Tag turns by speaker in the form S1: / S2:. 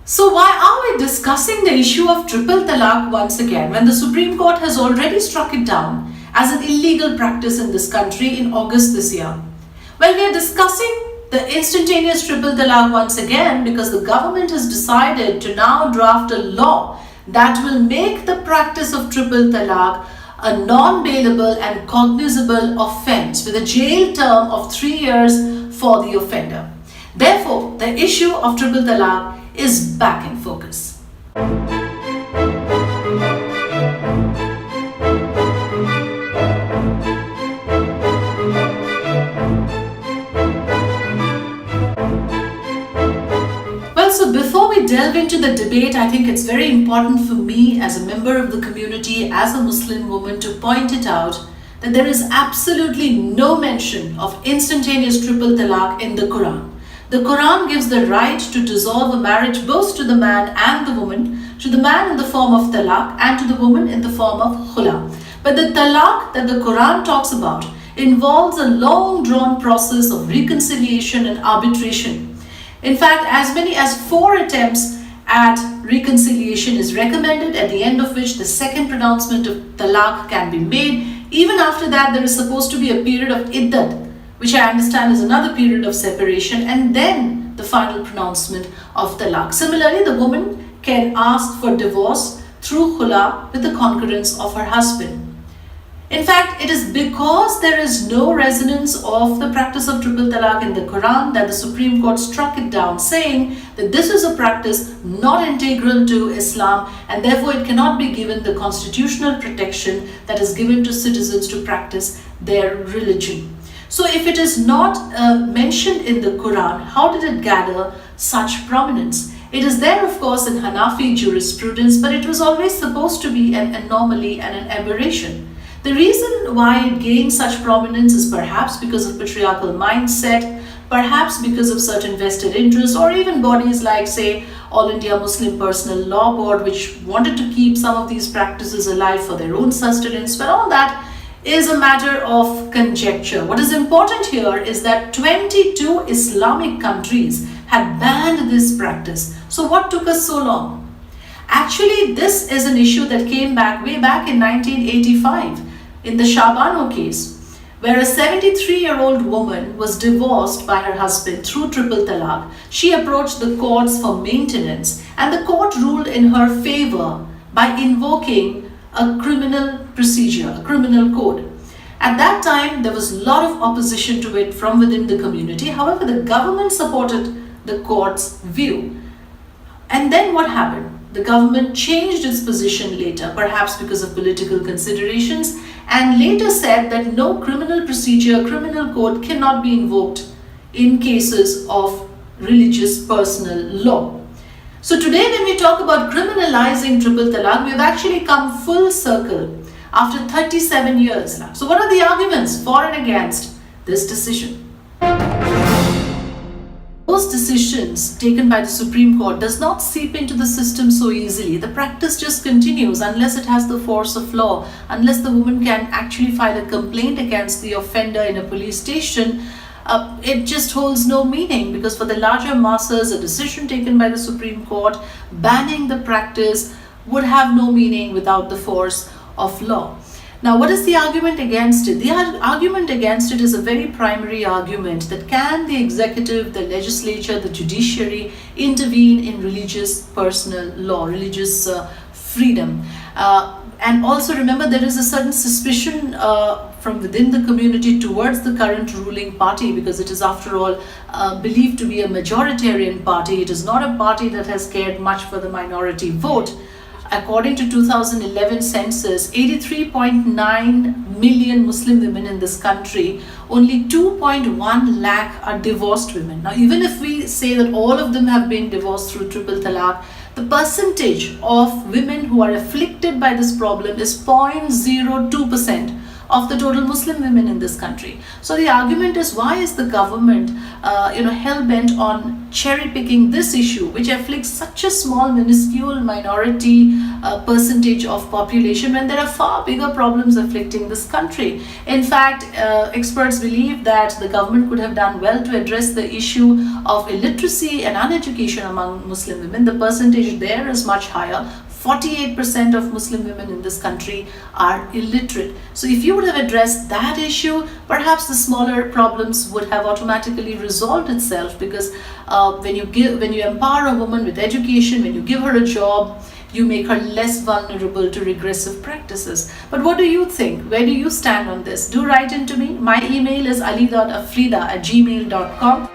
S1: So why are we discussing the issue of triple talaq once again when the Supreme Court has already struck it down as an illegal practice in this country in August this year? Well, we are discussing the instantaneous triple talaq once again because the government has decided to now draft a law that will make the practice of triple talaq a non-bailable and cognizable offence with a jail term of 3 years for the offender. Therefore, the issue of triple talaq is back in focus. So before we delve into the debate, I think it's very important for me as a member of the community, as a Muslim woman, to point it out that there is absolutely no mention of instantaneous triple talaq in the Quran. The Quran gives the right to dissolve a marriage both to the man and the woman, to the man in the form of talaq and to the woman in the form of khula. But the talaq that the Quran talks about involves a long drawn process of reconciliation and arbitration. In fact, as many as 4 attempts at reconciliation is recommended, at the end of which the second pronouncement of talaq can be made. Even after that, there is supposed to be a period of iddat, which I understand is another period of separation, and then the final pronouncement of talaq. Similarly, the woman can ask for divorce through khula with the concurrence of her husband. In fact, it is because there is no resonance of the practice of triple talaq in the Quran that the Supreme Court struck it down, saying that this is a practice not integral to Islam and therefore it cannot be given the constitutional protection that is given to citizens to practice their religion. So if it is not mentioned in the Quran, how did it gather such prominence? It is there, of course, in Hanafi jurisprudence, but it was always supposed to be an anomaly and an aberration. The reason why it gained such prominence is perhaps because of patriarchal mindset, perhaps because of certain vested interests, or even bodies like, say, All India Muslim Personal Law Board, which wanted to keep some of these practices alive for their own sustenance. But all that is a matter of conjecture. What is important here is that 22 Islamic countries had banned this practice. So what took us so long? Actually, this is an issue that came back way back in 1985. In the Shabano case, where a 73-year-old woman was divorced by her husband through triple talaq, she approached the courts for maintenance and the court ruled in her favor by invoking a criminal procedure, a criminal code. At that time, there was a lot of opposition to it from within the community. However, the government supported the court's view. And then what happened? The government changed its position later, perhaps because of political considerations, and later said that no criminal procedure, criminal code cannot be invoked in cases of religious personal law. So today when we talk about criminalizing triple talaq, we've actually come full circle after 37 years now. So what are the arguments for and against this decision? Those decisions taken by the Supreme Court does not seep into the system so easily. The practice just continues unless it has the force of law, unless the woman can actually file a complaint against the offender in a police station. It just holds no meaning, because for the larger masses, a decision taken by the Supreme Court banning the practice would have no meaning without the force of law. Now, what is the argument against it? The argument against it is a very primary argument that can the executive, the legislature, the judiciary intervene in religious personal law, religious freedom. And also remember, there is a certain suspicion from within the community towards the current ruling party, because it is after all believed to be a majoritarian party. It is not a party that has cared much for the minority vote. According to 2011 census, 83.9 million Muslim women in this country, only 2.1 lakh are divorced women. Now, even if we say that all of them have been divorced through triple talaq, the percentage of women who are afflicted by this problem is 0.02% of the total Muslim women in this country. So the argument is, why is the government hell-bent on cherry-picking this issue, which afflicts such a small, minuscule minority percentage of population, when there are far bigger problems afflicting this country? In fact, experts believe that the government could have done well to address the issue of illiteracy and uneducation among Muslim women. The percentage there is much higher. 48% of Muslim women in this country are illiterate. So if you would have addressed that issue, perhaps the smaller problems would have automatically resolved itself, because when you empower a woman with education, when you give her a job, you make her less vulnerable to regressive practices. But what do you think? Where do you stand on this? Do write into me. My email is ali.afrida@gmail.com.